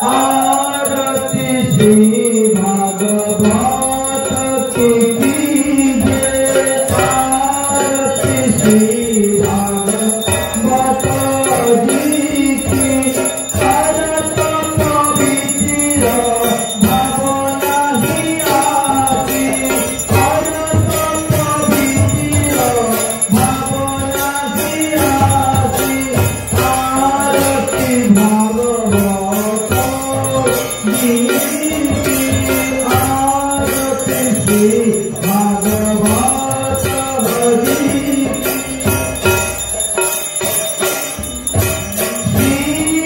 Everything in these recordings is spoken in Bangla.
आरती श्री भागवत की कीजिए, आरती श्री भागवत जी की। करत पवित्र भावना ही आती, करत पवित्र भावना ही आती। आरती भागवत जी की, आरती श्री भागवत जी की। श्री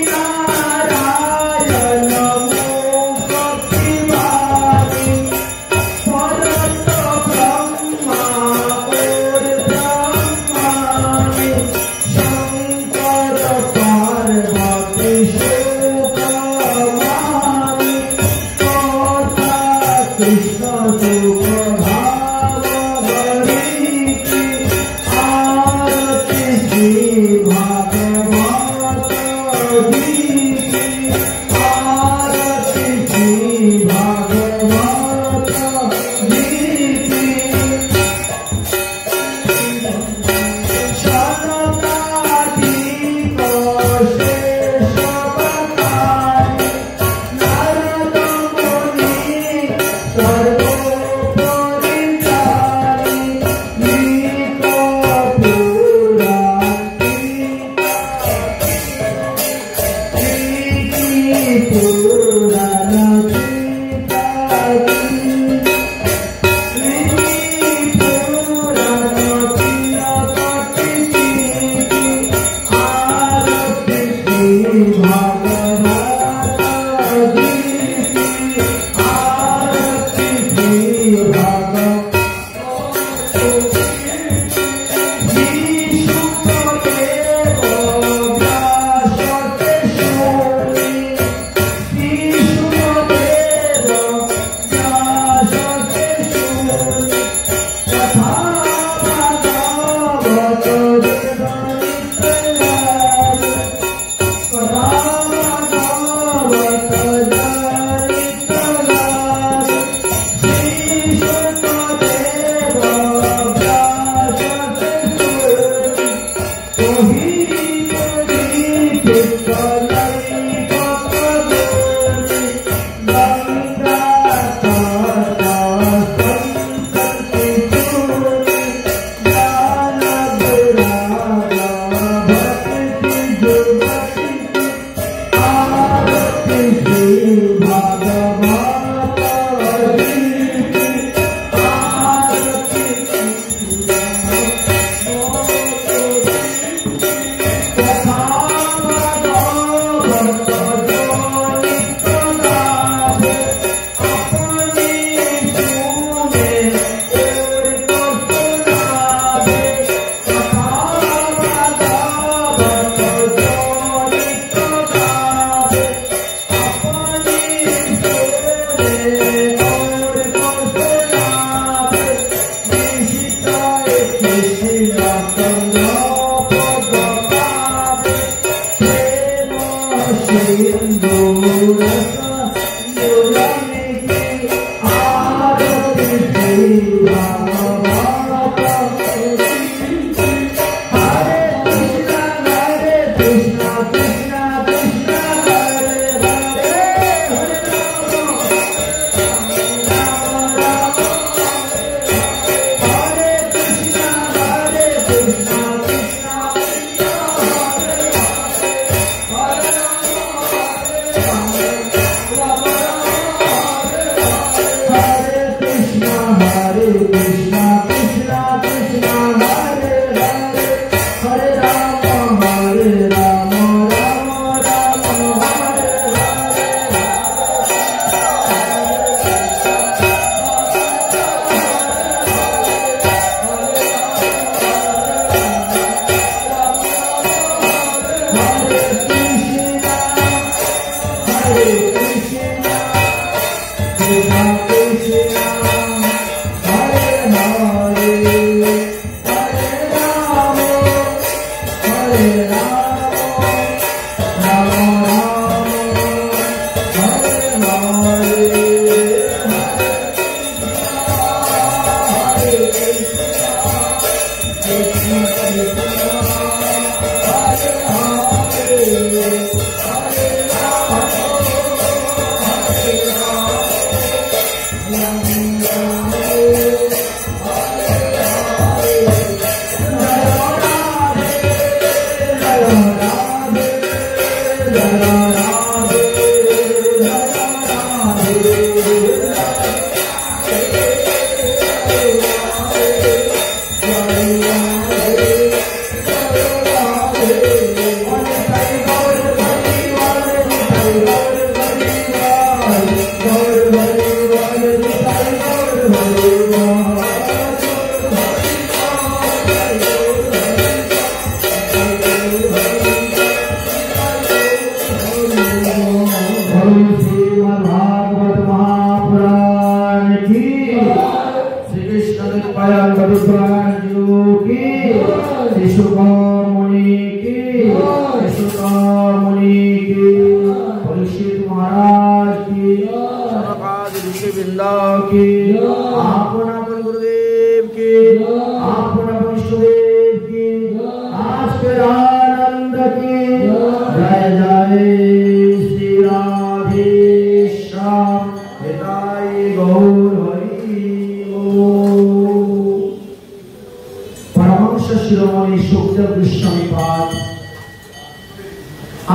नारायण मुक्ति वाणी, परत ब्रह्मा और ब्रह्माणी। शंकर पार्वती शिव कमानी, कथा कृष्ण सुख भाव हरि की। आरती श्री भागवत जी की, आरती श्री भागवत जी की। शतकाधिक शेष बताई, नारद मुनि सर्वोपरि जानी। नीक पुराण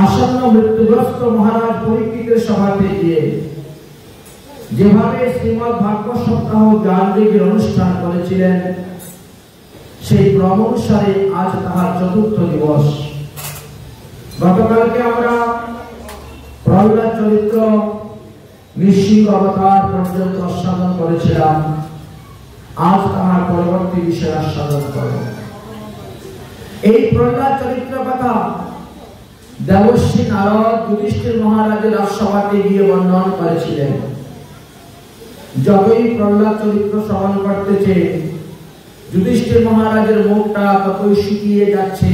আসন্ন মৃত্যুগ্রস্ত মহারাজ পরীক্ষিতের সভাতে গিয়ে যেভাবে শ্রীমদ ভাগবত সপ্তাহ জ্ঞানযোগের অনুষ্ঠান করেছিলেন, সেই ক্রম অনুসারে আজ তাহার চতুর্থ দিবস। গতকালকে আমরা প্রহ্লাদ চরিত্র নৃসিংহ অবতার পর্যন্ত আস্বাদন করেছিলাম। আজ তাহার পরবর্তী বিষয় আস্বাদন করব। এই প্রহ্লাদ চরিত্র কথা দেবশ্রী নারদ যুধিষ্ঠির মহারাজের রাজসভাতে গিয়ে বর্ণন করেছিলেন। যতই প্রহ্লাদ চরিত্র শ্রবণ করতেছে, যুধিষ্ঠির মহারাজের মুখটা ততই শুকিয়ে যাচ্ছে,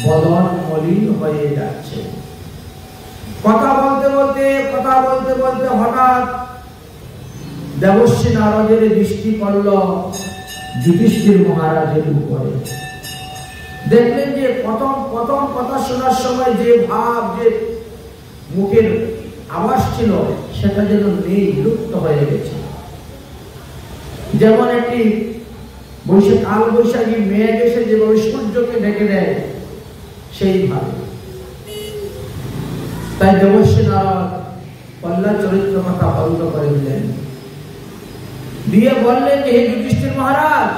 বদন মলিন হয়ে যাচ্ছে। কথা বলতে বলতে হঠাৎ দেবশ্রী নারদের দৃষ্টি পড়ল যুধিষ্ঠির মহারাজের উপরে। দেখলেন যে প্রথম কথা শোনার সময় যে ভাব, যে মুখের আওয়াজ ছিল, সেটা যেন নেই, লুপ্ত হয়ে গেছে। যেমন একটি কাল বৈশাখী মেঘ এসে যেভাবে সূর্যকে ঢেকে দেয়, সেইভাবে। তাই দেবশ্রী নারদ প্রহ্লাদ চরিত্র কথা বন্ধ করে দিলেন, দিয়ে বললেন যে হে যুধিষ্ঠির মহারাজ,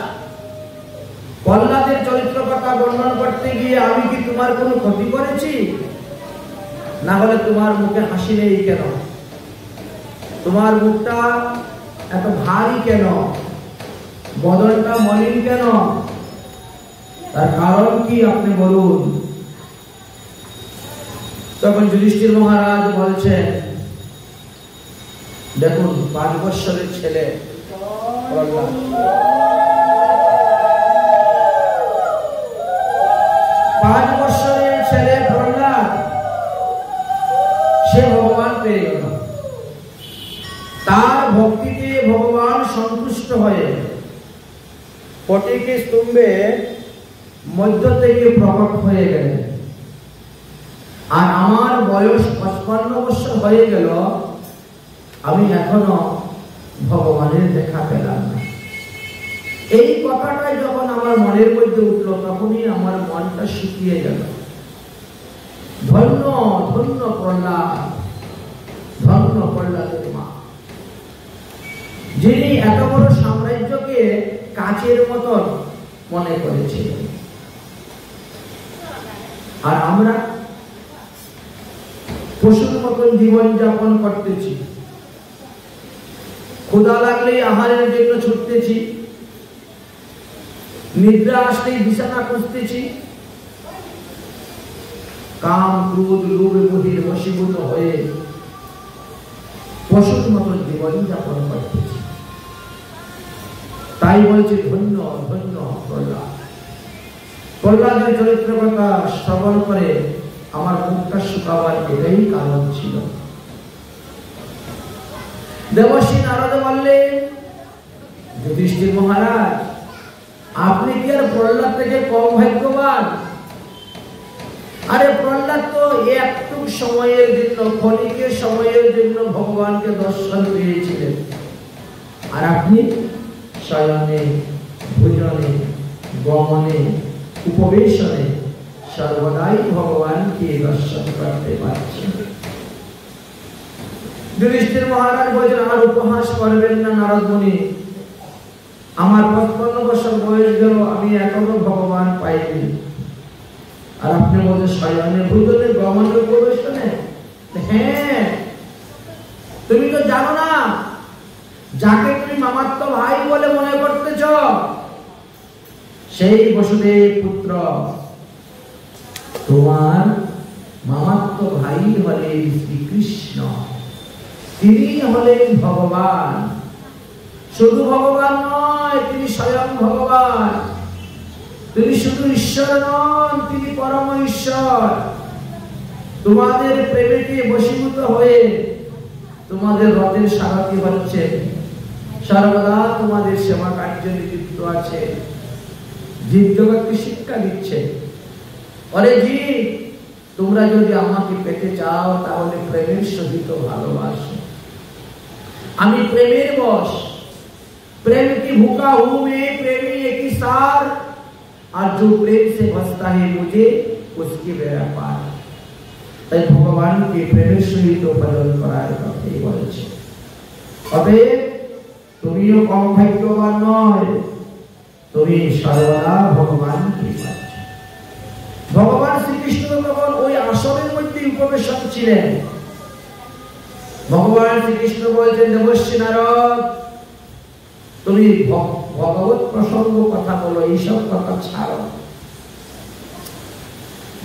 প্রহ্লাদের চরিত্র কথা বর্ণন করতে গিয়ে আমি কি তোমার কোনো ক্ষতি করেছি? না হলে তোমার মুখে হাসি নেই কেন? তোমার মুখটা এত ভারী কেন? বদনটা মলিন কেন? তার কারণ কি আপনি বলুন। তখন যুধিষ্ঠির মহারাজ বলছেন, দেখুন 5 বছরের ছেলে প্রহ্লাদ, 5 বছরের ছেলে প্রহ্লাদ, সে ভগবান পেয়ে গেল। তার ভক্তিতে ভগবান সন্তুষ্ট হয়ে ফটিকে স্তম্ভে মধ্য থেকে প্রকট হয়ে গেলেন। আর আমার বয়স 55 বছর হয়ে গেল, আমি এখনো ভগবানের দেখা পেলাম না। এই কথাটাই যখন আমার মনের মধ্যে উঠলো, তখনই আমার মনটা শুকিয়ে গেল। ধন্য ধন্য প্রহ্লাদ, ধন্য প্রহ্লাদের মা, যিনি এত বড় সাম্রাজ্যকে কাচের মতন মনে করেছিলেন। আর আমরা পশুর মতন জীবন যাপন করতেছি, ক্ষুধা লাগলেই আহারের জন্য ছুটতেছি, নিদ্রা আসলেই বিছানা খুঁজতেছি, কাম ক্রোধ লোভে মোহের বশীভূত হয়ে পশুর মতন জীবন যাপন করতেছি। তাই বলছে ধন্য ধন্য প্রহ্লাদ। প্রহ্লাদের চরিত্র কথা শ্রবণ করে আমার মুখটা শুকাবার এটাই কারণ ছিল। দেবশ্রী নারদ বললেন, যুধিষ্ঠির মহারাজ, আপনি কি আর প্রহ্লাদ থেকে কম ভাগ্যবান? আরে প্রহ্লাদ তো একটু সময়ের জন্য, ক্ষণিকের সময়ের জন্য ভগবানকে দর্শন পেয়েছিলেন, আর আপনি শয়নে, ভোজনে, গমনে, উপবেশনে সর্বদাই ভগবানকে দর্শন করতে পারছেন। যুধিষ্ঠির মহারাজ বলছেন, আমার উপহাস করবেন না নারদ মুনি, আমার 55 বছর বয়স গেল, আমি এখনো ভগবান পাইনি। আর আপনি বলছেন শয়নে, ভোজনে, গমনে, উপবেশনে, যাকে তুমি মামাত্ম ভাই বলে মনে করতেছ, সেই বসুদেব পুত্র তোমার মামাত্ম ভাই হলেন শ্রীকৃষ্ণ। তিনি হলেন ভগবান। শুধু ভগবান নয়, তিনি স্বয়ং ভগবান। তিনি শুধু ঈশ্বর নন, তিনি পরম ঈশ্বর। তোমাদের প্রেমেতে বশীভূত হয়ে তোমাদের রথের সারথি হচ্ছে, সর্বদা তোমাদের সেবা কার্যে নিযুক্ত আছে, জীব জগৎকে শিক্ষা দিচ্ছে। অরে জীব, তোমরা যদি আমাকে পেতে চাও তাহলে প্রেমের সহিত ভালোবাসো। আমি প্রেমের বশ। प्रेम की भूखा हूं मैं, प्रेमी एक ही सार, और जो प्रेम से बसता है मुझे उसकी बेड़ा पार। তাই ভগবানকে প্রেমের সহিত পালন করার কথাই বলেছে। অতএব তুমিও কম ভাগ্যবান নয়, তুমি সর্বদা ভগবানকে পাচ্ছ। ভগবান শ্রীকৃষ্ণ তখন ওই আসনের মধ্যে উপবেশন ছিলেন। ভগবান শ্রীকৃষ্ণ বলছেন, দেবর্ষি নারদ, তুমি ভগবত প্রসঙ্গ কথা বলো, এইসব কথা ছাড়ো,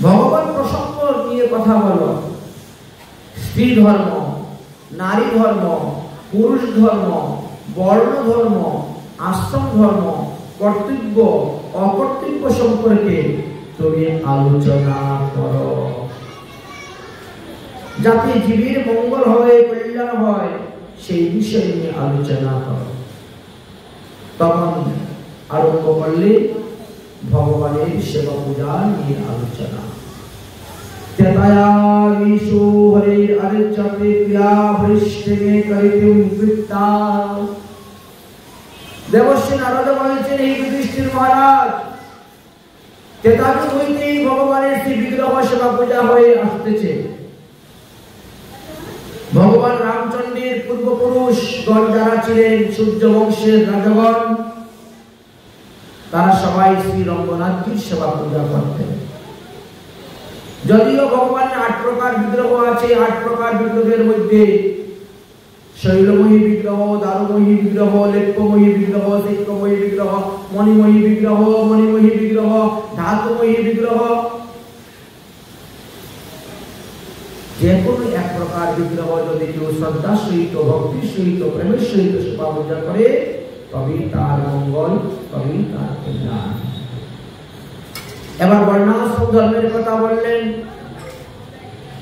ভগবত প্রসঙ্গ নিয়ে কথা বলো। স্ত্রী ধর্ম, নারী ধর্ম, পুরুষ ধর্ম, বর্ণ ধর্ম, আশ্রম ধর্ম, কর্তব্য অকর্তব্য সম্পর্কে তুমি আলোচনা করো, যাতে জীবের মঙ্গল হয়, কল্যাণ হয়, সেই বিষয় নিয়ে আলোচনা করো। তখন আরম্ভ করলে ভগবানের সেবা পূজা নিয়ে আলোচনা। তেতায়াবিষু হরির আরিচ্যতে ক্রিয়া ভৃষ্টে করিতুম বৃত্তা। দেবর্ষি নারদ বলেছেন, এই যুধিষ্ঠির মহারাজ, তেতাযুগ হইতেই ভগবানের শ্রী বিগ্রহ সেবা পূজা হয়ে আসতেছে। ভগবান রামচন্দ্রের পূর্বপুরুষ গণ যারা ছিলেন সূর্য বংশের রাজগণ, তারা সবাই শ্রী রঙ্গনাথজির সেবা পূজা করতেন। যদিও ভগবানের ৮ প্রকার বিগ্রহ আছে, ৮ প্রকার বিগ্রহের মধ্যে শৈলময়ী বিগ্রহ, দারুময়ী বিগ্রহ, লেপ্যময়ী বিগ্রহ, শিক্ষময়ী বিগ্রহ, মণিময়ী বিগ্রহ, মণিময়ী বিগ্রহ, ধাতুময়ী বিগ্রহ, যে কোনো এক প্রকার বিগ্রহ যদি কেউ শ্রদ্ধার সহিত, ভক্তির সহিত, প্রেমের সহিত সেবা পূজা করে, তবেই তার মঙ্গল, তবেই তার কল্যাণ। এবার বর্ণাশ্রম ধর্মের কথা বললেন।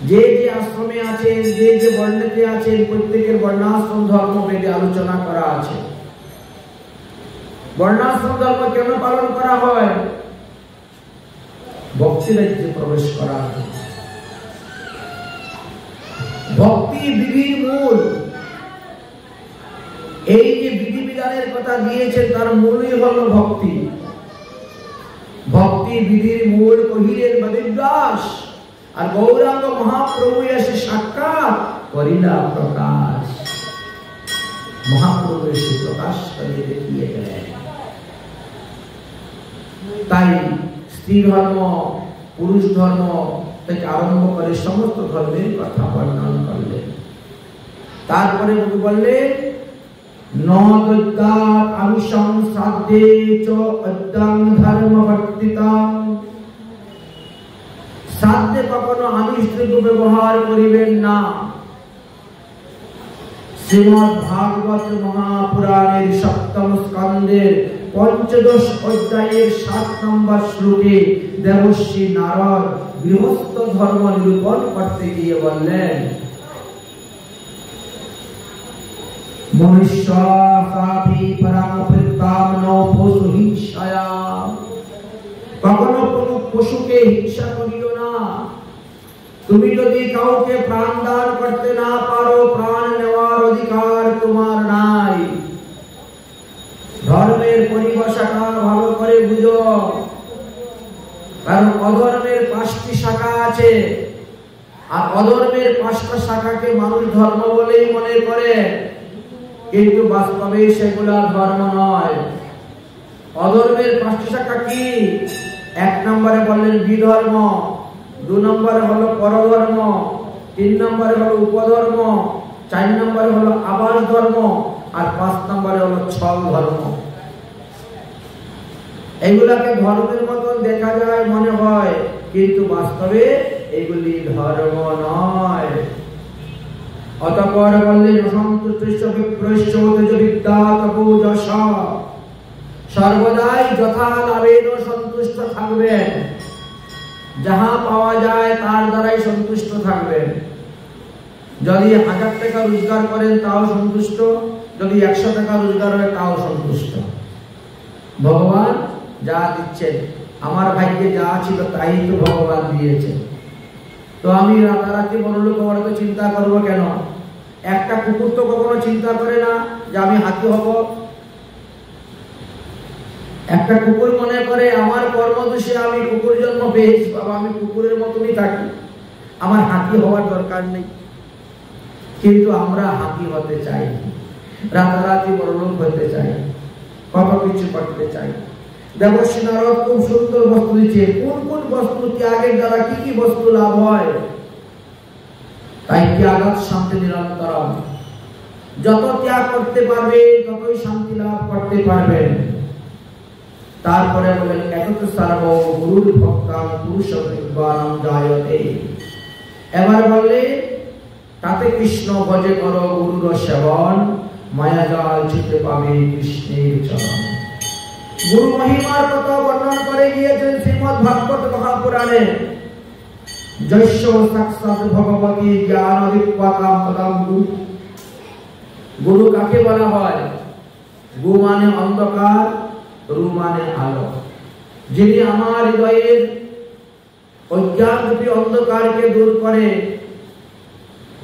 যে যে আশ্রমে আছেন, যে যে বর্ণেতে আছেন, প্রত্যেকের বর্ণাশ্রম ধর্ম বেদে আলোচনা করা আছে। বর্ণাশ্রম ধর্ম কেন পালন করা হয়? ভক্তি রাজ্যে প্রবেশ করা হয়। ভক্তি বিধির মূল। এই যে বিধিবিধানের কথা দিয়েছেন তার মূলই হলো ভক্তি। ভক্তি বিধির মূল কহিলেন বেদব্যাস, আর গৌরাঙ্গ মহাপ্রভু এসে সাক্ষাৎ করিলা প্রকাশ। মহাপ্রভু এসে প্রকাশ করে দেখিয়ে গেলেন। তাই স্ত্রী ধর্ম, পুরুষ ধর্ম থেকে আরম্ভ করে সমস্ত ধর্মের কথা বর্ণনা করলেন। তারপরে বললেন, নদ্যাৎ আমিষং শ্রাদ্ধে চ অদ্যাং ধর্মবর্তিতাং। শ্রাদ্ধে কখনো আমিষ দ্রব্য ব্যবহার করিবেন না। শ্রীমদ্ ভাগবত মহাপুরাণের ৭ম স্কন্ধের ৫৫ অধ্যায়ের ৭ নম্বর শ্লোকে দেবর্ষি নারদ গৃহস্থ ধর্ম নিরূপণ করতে গিয়ে বললেন, মনুষ্যাপি পরম প্রীতাম পশু হিংসায়া। কখনো কোনো পশুকে হিংসা করিও না। তুমি যদি কাউকে প্রাণ দান করতে না পারো, প্রাণ নেওয়ার অধিকার তোমার নাই। ধর্মের পরিভাষাটা ভালো করে বুঝো, কারণ অধর্মের ৫টি শাখা আছে, আর অধর্মের ৫টা শাখাকে মানুষ ধর্ম বলেই মনে করে, কিন্তু বাস্তবে সেগুলা ধর্ম নয়। অধর্মের ৫টি শাখা কি? ১ নম্বরে বললেন বিধর্ম, ২ নম্বরে হলো পরধর্ম, ৩ নম্বরে হলো উপধর্ম, ৪ নম্বরে হলো আবাস ধর্ম, আর 5 নম্বরে হলো ছল ধর্ম। এগুলাকে ধর্মের মতন দেখা যায় মনে হয়, কিন্তু বাস্তবে এগুলি ধর্ম নয়। অতঃপর বললেন অসন্তুষ্ট বিপ্রশ্চ বিদ্যা তপোযশ, সর্বদাই যথা লাভেন সন্তুষ্ট থাকবেন, যাহা পাওয়া যায় তার দ্বারাই সন্তুষ্ট থাকবেন। যদি 1000 টাকা রোজগার করেন তাও সন্তুষ্ট, যদি 100 টাকা রোজগার হয় তাও সন্তুষ্ট। ভগবান যা দিচ্ছেন, আমার ভাগ্যে যা ছিল তাই তো ভগবান দিয়েছে, তো আমি রাতারাতি বড়লোক হওয়ার তো চিন্তা করবো কেন? একটা কুকুর তো কখনো চিন্তা করে না যে আমি হাতি হব। একটা কুকুর মনে করে আমার কর্মদোষে আমি কুকুর জন্ম পেয়েছি, বাবা আমি কুকুরের মতনই থাকি, আমার হাতি হওয়ার দরকার নেই। কিন্তু আমরা হাতি হতে চাই, রাতারাতি বড়লোক হতে চাই, কত কিছু করতে চাই। দেবশ্রী নারদ খুব সুন্দর বস্তু দিচ্ছে, কোন কোন বস্তু ত্যাগের দ্বারা কি কি বস্তু লাভ হয়। তাই ত্যাগত শান্তি নিরন্তরম, যত ত্যাগ করতে পারবে ততই শান্তি লাভ করতে পারবেন। তারপরে বলেন একত সর্ব গুরুর ভক্তাং পুরুষ নির্বাণং জায়তে। এবার বললে তাতে কৃষ্ণ ভজে করো গুরুর সেবন, মায়াজাল চিতে পাবে কৃষ্ণের চরণ। গুরু মহিমার কথা বর্ণনা করে গিয়েছেন শ্রীমদ্ ভাগবত মহাপুরাণে। যস্য সাক্ষাৎ ভগবতী জ্ঞান দীপ্যতাম তদাম গুরু। গুরু কাকে বলা হয়? গু মানে অন্ধকার, রু মানে আলো। যিনি আমার হৃদয়ের অজ্ঞানরূপী অন্ধকারকে দূর করে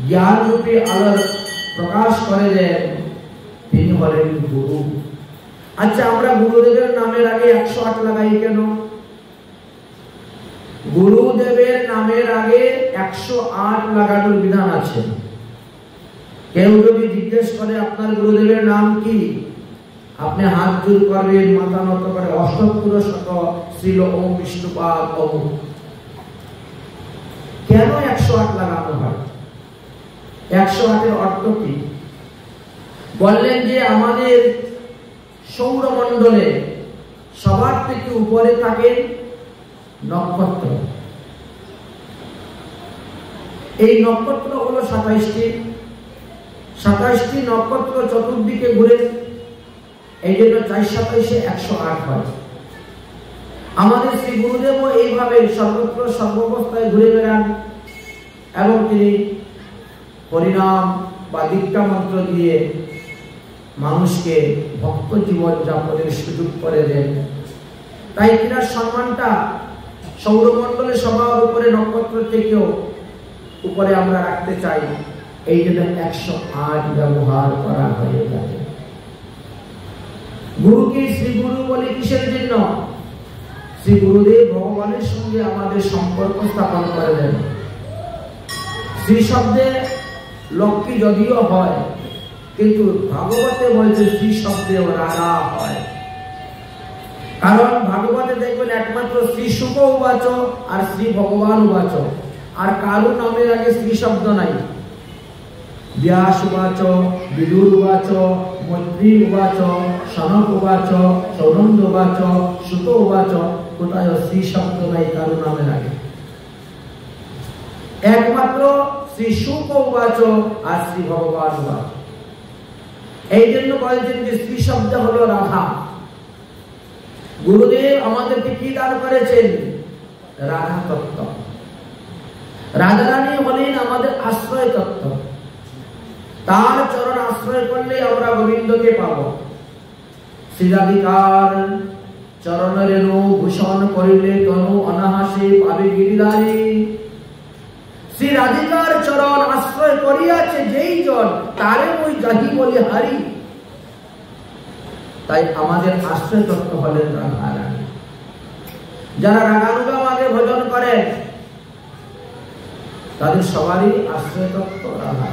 জ্ঞানরূপী আলোর প্রকাশ করে দেন, তিনি হলেন গুরু। আচ্ছা, আমরা গুরুদেবের নামের আগে 108 লাগাই কেন? গুরুদেবের নামের আগে 108 লাগানোর বিধান আছে। কেউ যদি জিজ্ঞেস করে আপনার গুরুদেবের নাম কি, আপনি হাত জোর করবেন, মাথা নত করে অষ্টপুর শত শ্রীল ওম বিষ্ণুপাদ ওম। কেন 108 লাগানো হয়? 108 এর অর্থ কি? বললেন যে আমাদের সৌরমণ্ডলে সবার থেকে উপরে থাকে নক্ষত্র। এই নক্ষত্র হলো 27টি নক্ষত্র চতুর্দিকে ঘুরে, এই জন্য 4 × 27 108 হয়। আমাদের শ্রী গুরুদেবও এইভাবে সর্বত্র সর্বাবস্থায় ঘুরে বেড়ান এবং তিনি হরিনাম বা দীক্ষা মন্ত্র দিয়ে মানুষকে ভক্ত জীবন যাপনের সুযোগ করে দেন। তাই তিনার সম্মানটা সৌরমণ্ডলে সবার উপরে নক্ষত্র থেকেও উপরে আমরা রাখতে চাই, এই জন্য 108 ব্যবহার করা হয়ে থাকে। গুরুকে শ্রী গুরু বলে কিসের জন্য? শ্রী গুরুদেব ভগবানের সঙ্গে আমাদের সম্পর্ক স্থাপন করে দেন। শ্রী শব্দে লক্ষ্মী যদিও হয়, কিন্তু ভাগবতে বলছে শ্রী শব্দে রাধা হয়। কারণ ভাগবতে দেখবেন একমাত্র শ্রী শুক উবাচ আর শ্রী ভগবান উবাচ, আর কারো নামের আগে শ্রী শব্দ নাই। ব্যাস উবাচ, বিদুর উবাচ, মৈত্রী উবাচ, সনক উবাচ, সৌনন্দ উবাচ, সুত উবাচ, কোথায় শ্রী শব্দ নাই কারো নামের আগে। একমাত্র শ্রী শুক উবাচ আর শ্রী ভগবান উবাচ। এই জন্য বলছেন যে শ্রী শব্দ হলো রাধা। গুরুদেব আমাদেরকে কি দান করেছেন? রাধা তত্ত্ব। রাধারানী হলেন আমাদের আশ্রয় তত্ত্ব। তার চরণ আশ্রয় করলে আমরা গোবিন্দকে পাব। শ্রী রাধিকার চরণ রেণু ভূষণ করিলে তনু অনাহাসে পাবে গিরিধারী। শ্রী রাধিকার চরণ আশ্রয় করিয়াছে যেই জন, তারে ওই যাহি বলে হারি। তাই আমাদের আশ্রয় তত্ত্ব হলেন রাধারানী। যারা রাগানুগাম আগে ভজন করেন তাদের সবারই আশ্রয় তত্ত্ব রাধা।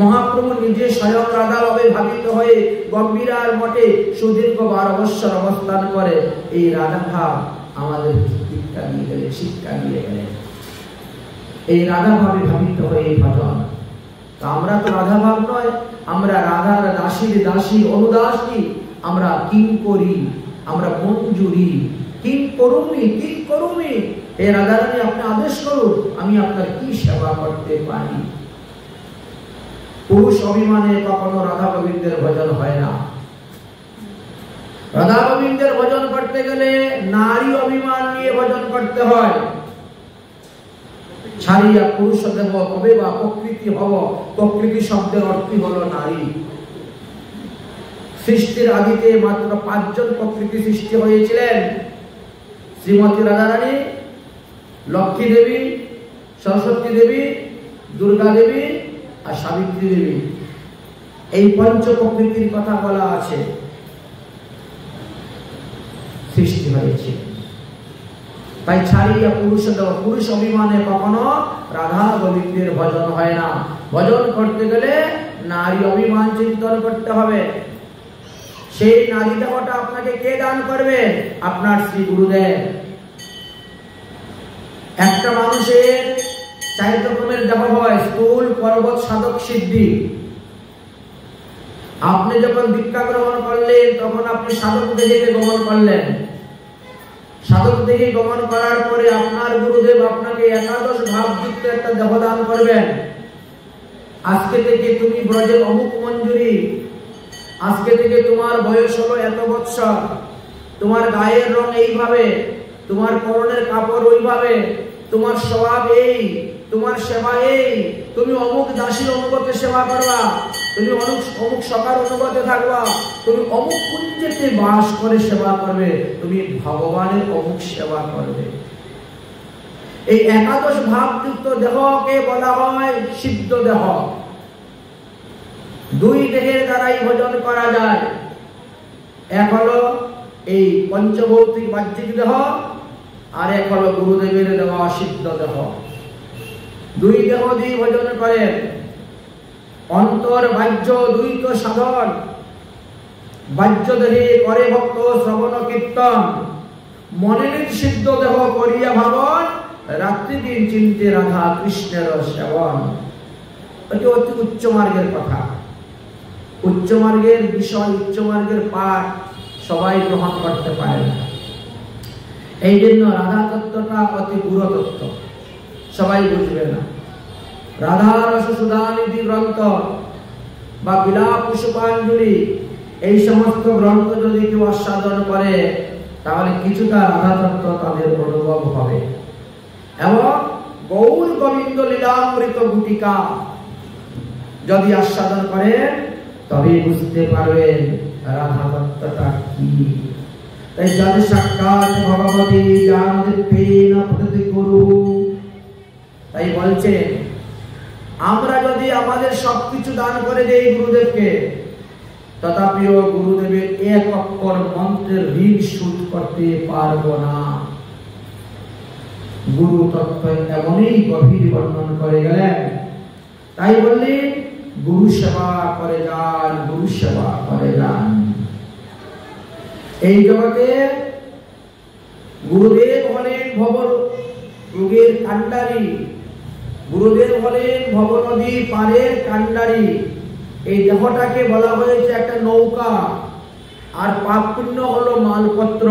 মহাপ্রভু নিজে স্বয়ং রাধা ভাবে ভাবিত হয়ে গম্ভীরার মঠে সুদীর্ঘ 12 বৎসর অবস্থান করে এই রাধা ভাব আমাদের শিক্ষা দিয়ে গেলেন, শিক্ষা দিয়ে গেলেন। এই রাধা ভাবে ভাবিত হয়ে ভজন আমরা তো রাধা ভাব নয়, আমরা রাধার দাসীর দাসী অনুদাসী, আমরা কিঙ্করি, আমরা মঞ্জুরি। কিঙ্করুমি, হে রাধারানী আপনি আদেশ করুন, আমি আপনার কি সেবা করতে পারি। পুরুষ অভিমানে কখনো রাধা গোবিন্দের ভজন হয় না। রাধা গোবিন্দের ভজন করতে গেলে নারী অভিমান নিয়ে ভজন করতে হয়। ছাড়িয়া পুরুষ দেব কবে বা প্রকৃতি হব। প্রকৃতি শব্দের অর্থই হলো নারী। সৃষ্টির আদিতে মাত্র 5 জন প্রকৃতি সৃষ্টি হয়েছিলেন, শ্রীমতী রাধারানী, লক্ষ্মী দেবী, সরস্বতী দেবী, দুর্গা দেবী আর সাবিত্রী দেবী। এই পঞ্চ প্রকৃতির কথা বলা আছে, সৃষ্টি হয়েছে। তাই ছাড়িয়া পুরুষ দেব, পুরুষ অভিমানে কখনো রাধা গোবিন্দের ভজন হয় না। ভজন করতে গেলে নারী অভিমান চিন্তন করতে হবে। সেই নারী দেহটা আপনাকে কে দান করবে? আপনার শ্রী গুরুদেব। একটা মানুষের 4 রকমের দেহ হয়, স্থূল, পর্বত, সাধক, সিদ্ধি। আপনি যখন দীক্ষা গ্রহণ করলেন তখন আপনি সাধক দেহে গমন করলেন। সাধক দেহে গমন করার পরে আপনার গুরুদেব আপনাকে একাদশ ভাবযুক্ত একটা দেহ দান করবেন। আজকে থেকে তুমি ব্রজের অমুক মঞ্জুরি, আজকে থেকে তোমার বয়স হলো এত বৎসর, তোমার গায়ের রং এইভাবে, তোমার পরনের কাপড় ওইভাবে, তোমার স্বভাব এই, তোমার সেবা এই, তুমি অমুক দাসীর অনুগতে সেবা করবা, তুমি অমুক সকার অনুগতে থাকবা, তুমি অমুক কুঞ্জেতে বাস করে সেবা করবে, তুমি ভগবানের অমুক সেবা করবে। এই একাদশ ভাবযুক্ত দেহকে বলা হয় সিদ্ধ দেহ। 2 দেহের দ্বারাই ভজন করা যায়। এক হলো এই পঞ্চভৌতিক বাহ্যিক দেহ, আর এক হলো গুরুদেবের দেওয়া সিদ্ধ দেহ। 2 দেহ দিয়ে ভজন করেন। অন্তর বাহ্য দ্বৈত সাধন। বাহ্য দেহে করে ভক্ত শ্রবণ কীর্তন, মনের সিদ্ধ দেহ করিয়া ভাবন, রাত্রি দিন চিন্তে রাধা কৃষ্ণের সেবন। এটি অতি উচ্চ মার্গের কথা। উচ্চ মার্গের বিষয়, উচ্চ মার্গের পাঠ সবাই গ্রহণ করতে পারে না। এই জন্য রাধা তত্ত্বটা অতি গুরু তত্ত্ব, সবাই বুঝবে না। রাধা রস সুধানিধি গ্রন্থ বা বিলাপ পুষ্পাঞ্জলি, এই সমস্ত গ্রন্থ যদি কেউ আস্বাদন করে তাহলে কিছুটা রাধা তত্ত্ব তাদের অনুভব হবে। এবং গৌর গোবিন্দ লীলামৃত গুটিকা যদি আস্বাদন করেন তবে বুঝতে পারবেন রাধা তত্ত্বটা কি। তাই যাদের সাক্ষাৎ ভগবতী জ্ঞানদীপ্তেন প্রতি গুরু, তাই বলছেন আমরা যদি আমাদের সবকিছু দান করে দেই গুরুদেবকে, তথাপিও গুরুদেবের 1 অক্ষর মন্ত্রের ঋণ শোধ করতে পারবো না। গুরু তত্ত্ব এমনই গভীর বর্ণন করে গেলেন। তাই বললেন গুরু সেবা করে যান, গুরু সেবা করে যান। এই জগতে গুরুদেব হলেন ভব রোগের কান্ডারি, গুরুদেব হলেন ভব নদী পারের কান্ডারি। এই দেহটাকে বলা হয়েছে একটা নৌকা, আর পাপ পুণ্য হলো মালপত্র।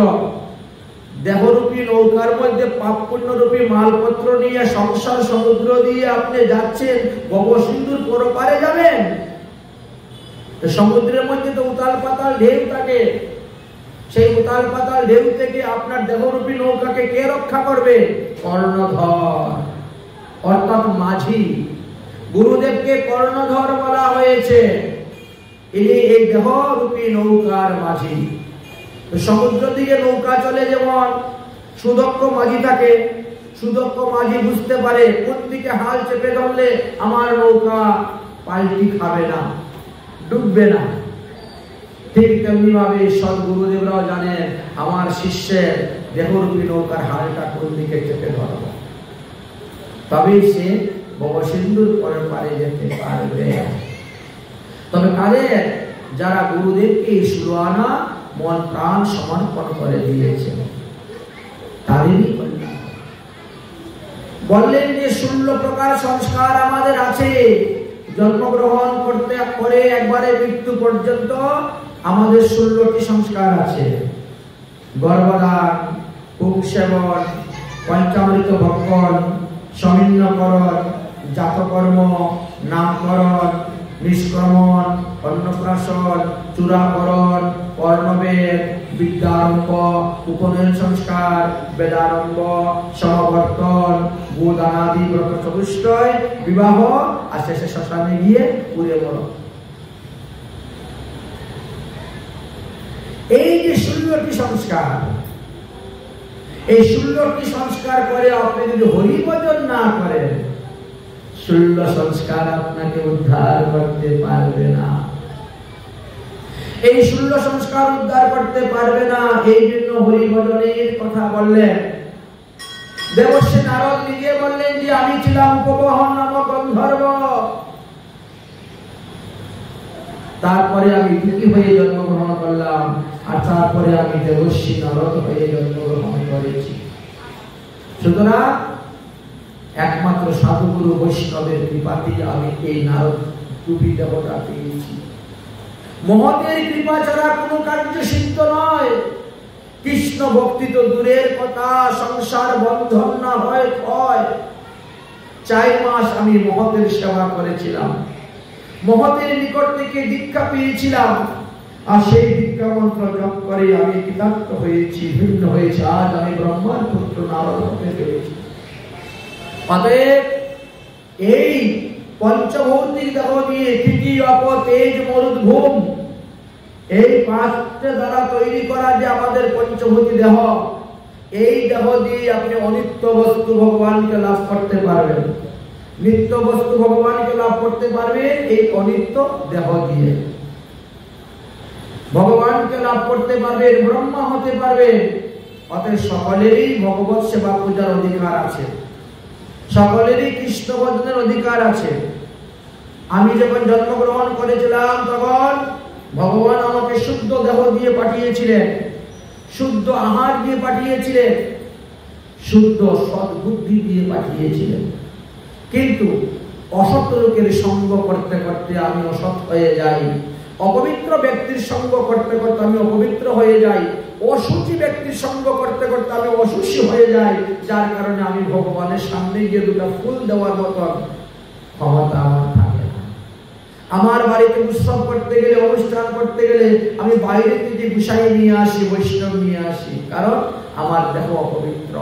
দেহরূপী নৌকার মধ্যে পাপ পুণ্য রূপী মালপত্র নিয়ে সংসার সমুদ্র দিয়ে আপনি যাচ্ছেন, ভবসিন্ধুর পরপারে যাবেন। সমুদ্রের মধ্যে তো উতাল পাতাল ঢেউ থাকে, সেই উতাল পাতাল ঢেউ থেকে আপনার দেহরূপী নৌকাকে কে রক্ষা করবে? কর্ণধর, অর্থাৎ মাঝি। গুরুদেবকে কর্ণধর বলা হয়েছে। ইনি এই দেহরূপী নৌকার মাঝি। সমুদ্র দিকে নৌকা চলে যেমন সুদক্ষ মাঝি থাকে, সুদক্ষ মাঝি বুঝতে পারে কোন দিকে হাল চেপে ধরলে আমার নৌকা পাল্টি খাবে না, ডুববে না। ঠিক তেমনি ভাবে সদ্গুরুদেবরাও জানেন আমার শিষ্যের দেহরূপী নৌকার হালটা কোন দিকে চেপে ধরব, তবেই সে ভবসিন্ধুর পরে পারে যেতে পারবে। তবে কাদের? যারা গুরুদেবকে সুরানা মন প্রাণ সমর্পণ করে দিয়েছে, তাদেরই কল্যাণ। বললেন যে 16 প্রকার সংস্কার আমাদের আছে, জন্মগ্রহণ করতে করে একবারে মৃত্যু পর্যন্ত আমাদের 16টি সংস্কার আছে। গর্ভদান, কুকসেবন, পঞ্চামৃত ভক্ষণ, সমিন্নকরণ, জাতকর্ম, নামকরণ, নিষ্ক্রমণ, অন্নপ্রাশন, চূড়াকরণ, কর্ণবেদ, বিদ্যারম্ভ, উপনয়ন সংস্কার, বেদারম্ভ, সমবর্তন, গোদানাদি ব্রত চতুষ্টয়, বিবাহ, আর শেষে শ্মশানে গিয়ে পুড়ে মরণ। এই যে 16টি সংস্কার, এই 16টি সংস্কার করে আপনি যদি হরিভজন না করেন, 16 সংস্কার আপনাকে উদ্ধার করতে পারবে না। এই 16 সংস্কার উদ্ধার করতে পারবে না। এই জন্য হরিভজনের কথা বললেন। দেবশ্রী নারদ নিজে বললেন যে আমি ছিলাম উপবহন নামক গন্ধর্ব, তারপরে আমি দুঃখী হয়ে জন্মগ্রহণ করলাম, আর তারপরে আমি দেবশ্রী নারদ হয়ে জন্মগ্রহণ করেছি। সুতরাং একমাত্র সাধুগুরু বৈষ্ণবের কৃপাতেই আমি এই নারদ রূপী দেবতা পেয়েছি। মহতের কৃপা ছাড়া কোনো কার্য সিদ্ধ নয়। কৃষ্ণ ভক্তি তো দূরের কথা, সংসার বন্ধন না হয় ক্ষয়। 4 মাস আমি মহতের সেবা করেছিলাম, মহতের নিকট থেকে দীক্ষা পেয়েছিলাম, আর সেই দীক্ষা মন্ত্র জপ করে আমি কৃতার্থ হয়েছি, ভিন্ন হয়েছে। আজ আমি ব্রহ্মার পুত্র নারদ হতে পেরেছি। অতএব এই পঞ্চভৌতিক দেহ দিয়ে তৃতীয় অপ তেজ মরুদ ভূম, এই 5টা দ্বারা তৈরি করা যে আমাদের পঞ্চভূতি দেহ, এই দেহ দিয়ে আপনি অনিত্য বস্তু ভগবানকে লাভ করতে পারবেন। নিত্য বস্তু ভগবানকে লাভ করতে পারবেন এই অনিত্য দেহ দিয়ে। ভগবানকে লাভ করতে পারবেন, ব্রহ্মা হতে পারবেন। অতএব সকলেরই ভগবত সেবা পূজার অধিকার আছে, সকলেরই কৃষ্ণ ভজনের অধিকার আছে। আমি যখন জন্মগ্রহণ করেছিলাম তখন ভগবান আমাকে শুদ্ধ দেহ দিয়ে পাঠিয়েছিলেন, শুদ্ধ আহার দিয়ে পাঠিয়েছিলেন, শুদ্ধ সদ্বুদ্ধি দিয়ে পাঠিয়েছিলেন। কিন্তু অসৎ লোকের সঙ্গ করতে করতে আমি অসৎ হয়ে যাই, অপবিত্র ব্যক্তির সঙ্গ করতে করতে আমি অপবিত্র হয়ে যাই, অসুচি ব্যক্তির সঙ্গ করতে করতে আমি অসুচি হয়ে যাই, যার কারণে আমি ভগবানের সামনে গিয়ে 2টা ফুল দেওয়ার মতন ক্ষমতা আমার থাকে না। আমার বাড়িতে উৎসব করতে গেলে, অনুষ্ঠান করতে গেলে আমি বাইরে থেকে গুসাই নিয়ে আসি, বৈষ্ণব নিয়ে আসি, কারণ আমার দেহ অপবিত্র।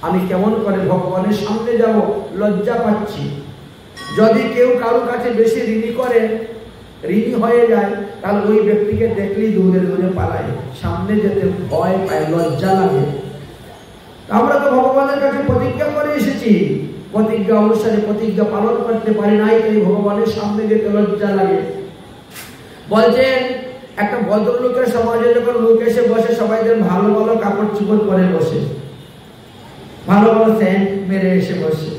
আমি কেমন করে ভগবানের সামনে যাব? লজ্জা পাচ্ছি। যদি কেউ কারো কাছে বেশি ঋণী করে, ঋণী হয়ে যায়, তাহলে ওই ব্যক্তিকে দেখলেই দূরে দূরে পালায়, সামনে যেতে ভয় পায়, লজ্জা লাগে। আমরা তো ভগবানের কাছে প্রতিজ্ঞা করে এসেছি, প্রতিজ্ঞা অনুসারে প্রতিজ্ঞা পালন করতে পারি নাই, তাই ভগবানের সামনে যেতে লজ্জা লাগে। বলছেন একটা ভদ্রলোকের সমাজে যখন লোক এসে বসে, সবাই যেন ভালো ভালো কাপড় চুপড় পরে বসে, ভালো ভালো সেন্ট মেরে এসে বসে,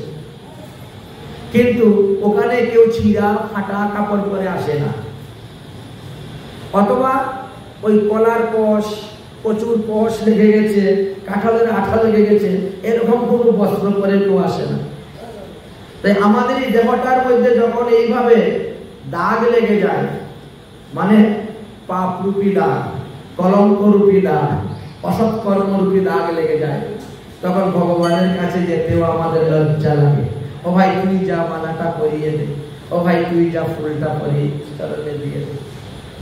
কিন্তু ওখানে কেউ ছিঁড়া ফাটা কাপড় পরে আসে না। অথবা ওই কলার কষ, প্রচুর কষ লেগে গেছে, কাঁঠালের আঠা লেগে গেছে, এরকম কোনো বস্ত্র পরে কেউ আসে না। তাই আমাদের এই দেহটার মধ্যে যখন এইভাবে দাগ লেগে যায়, মানে পাপ রূপী দাগ, কলঙ্ক রূপী দাগ, অসৎ কর্ম রূপী দাগ লেগে যায়, তখন ভগবানের কাছে যেতেও আমাদের লজ্জা লাগে। ও ভাই তুই যা মালাটা পরিয়ে দে, ও ভাই তুই যা ফুলটা পরিয়ে চরণে দিয়ে দে,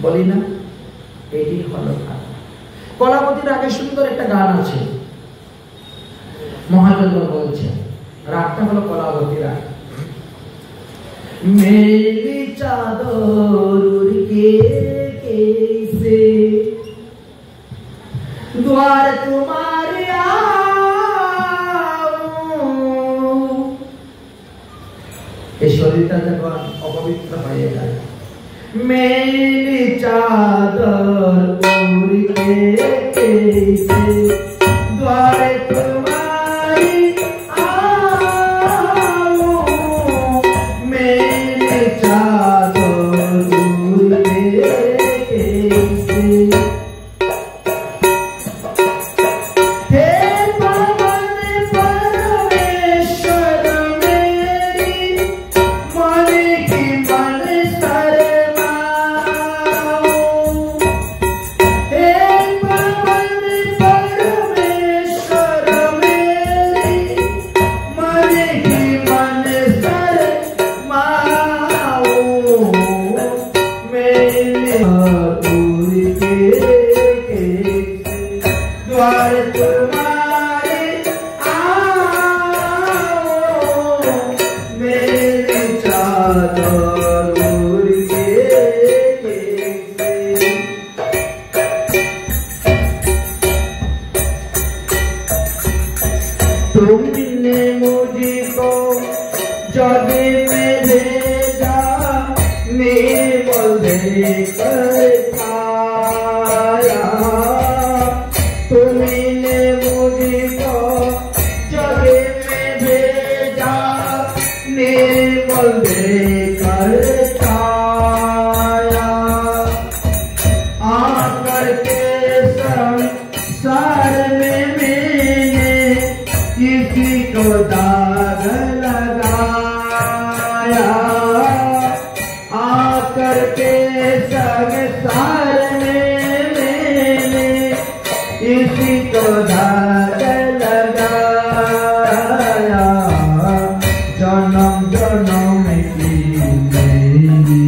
বলি না? এটি হলো কাজ। কলাপতির আগে সুন্দর একটা গান আছে, মহাজন্ম বলছে, রাগটা হলো কলাপতি রাগ। মেলি চাদর কে कैसे द्वार तुम्हारे এই শরীরটা যখন অপবিত্র হয়ে যায়, মেলি চাদর উড়কে कैसे द्वार तुम्हारे आओ, मेली चादर उड़के कैसे। हे पवन परमेश्वर मेरी मन की दूर के तुमने मुझको जग में भेजा निर्मल देकर पाया तुमने मुझको जग में भेजा निर्मल देकर पाया आकर के संसार में मैंने किसी को दाग लगाया आकर के संसार में मैंने किसी को दाग लगाया जन्म जन्म की मेरी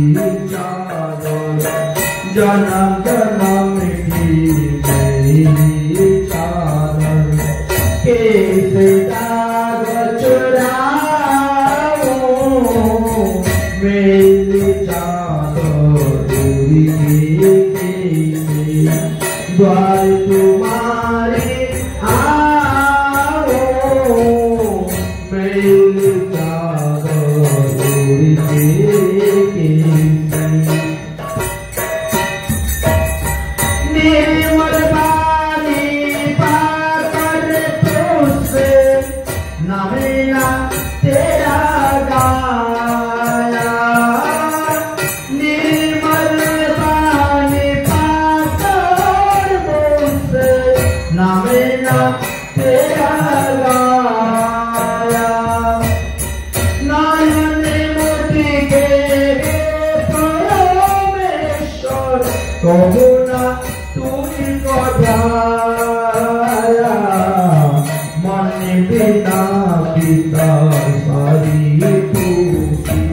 चादर जन्म जन्म की मेरी चादर कैसे दाग चुराओ मेरी चादर द्वार तुम्हारे आओ मेरी चादर निर्मल पानी पाकर तुझसे नवेला तेरा गाया निर्मल पानी पाकर तुझसे नवेला तेरा गाया नयन मोती के परमेश्वर कहो ना तुमको ध्याया मन बिना पिता सारी टूटी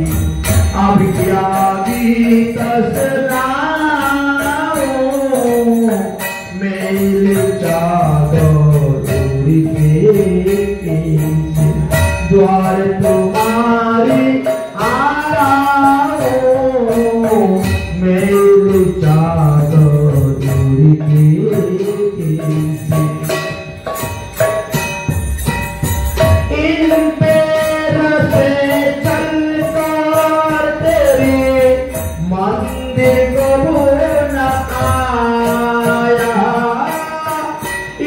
अब क्या गीत सुनाओ मेल चादर के द्वार तुम्हारे आओ मेल चादर के इन पैर से चलकर तेरे मंदिर को न आया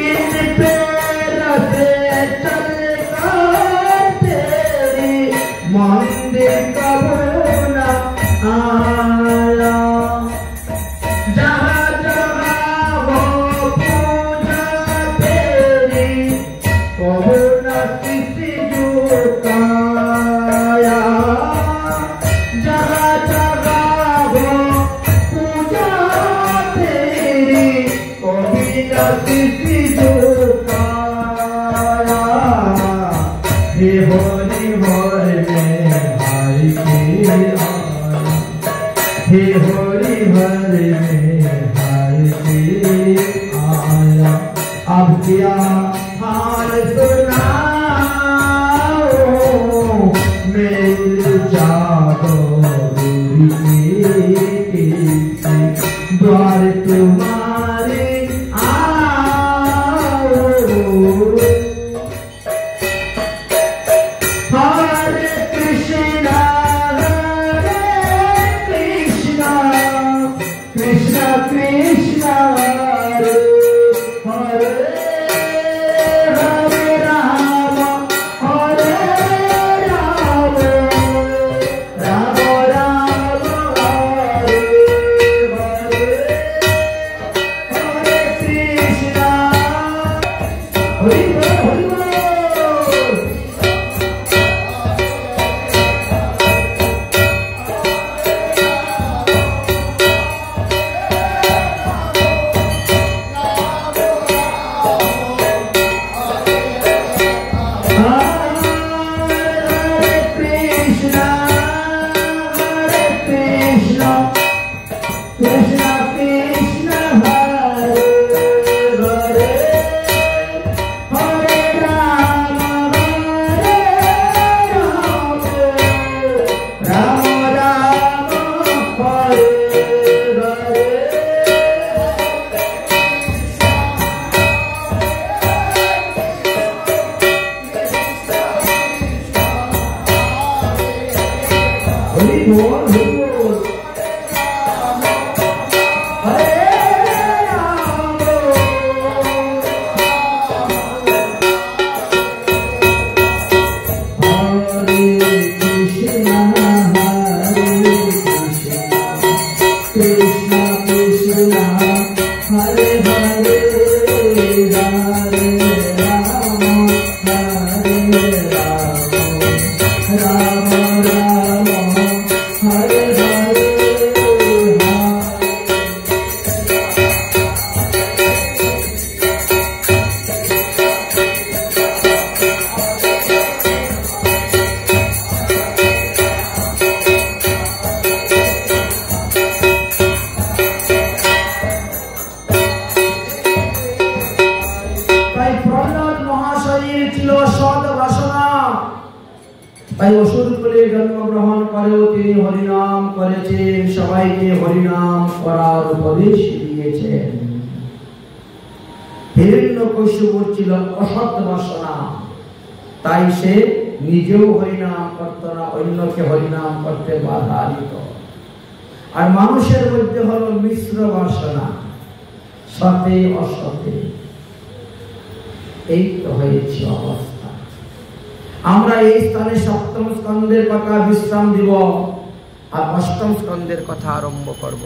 इन पैर से चलकर तेरे मंदिर को न आया जहाँ जहाँ हो पूजा तेरी कहो न किसी झुकाया जहाँ जहाँ हो पूजा तेरी कभी न किसी झुकाया हे होरी होरी में हरि के आया हे होरी होरी में हरि के आया अब क्या हाल सुनाओ मेरी चादर के द्वार तुम्हारे आओ हरे कृष्णा कृष्णा कृष्णा हरे हरे हरे राम हरे राम राम राम হরি বল হরি বল। হরে রাম হরে কৃষ্ণ কৃষ্ণ কৃষ্ণ হরে হরে হরে রাম হরে রাম রাম রাম হরে হরে তাই প্রহ্লাদ মহাশয়ের ছিল সৎ বাসনা, তাই অসুর কুলে জন্মগ্রহণ করেও তিনি হরিনাম করেছেন, সবাইকে হরিনাম করার উপদেশ দিয়েছেন। হিরণ্যকশিপুর ছিল অসৎ বাসনা, তাই সে নিজেও হরিনাম করত না, অন্যকে হরিনাম করতে বাধা দিত। আর মানুষের মধ্যে হলো মিশ্র বাসনা, সতে অসতে, এই তো হয়েছে অবস্থা। আমরা এই স্থানে সপ্তম স্কন্ধের কথা বিশ্রাম দিব আর অষ্টম স্কন্ধের কথা আরম্ভ করব।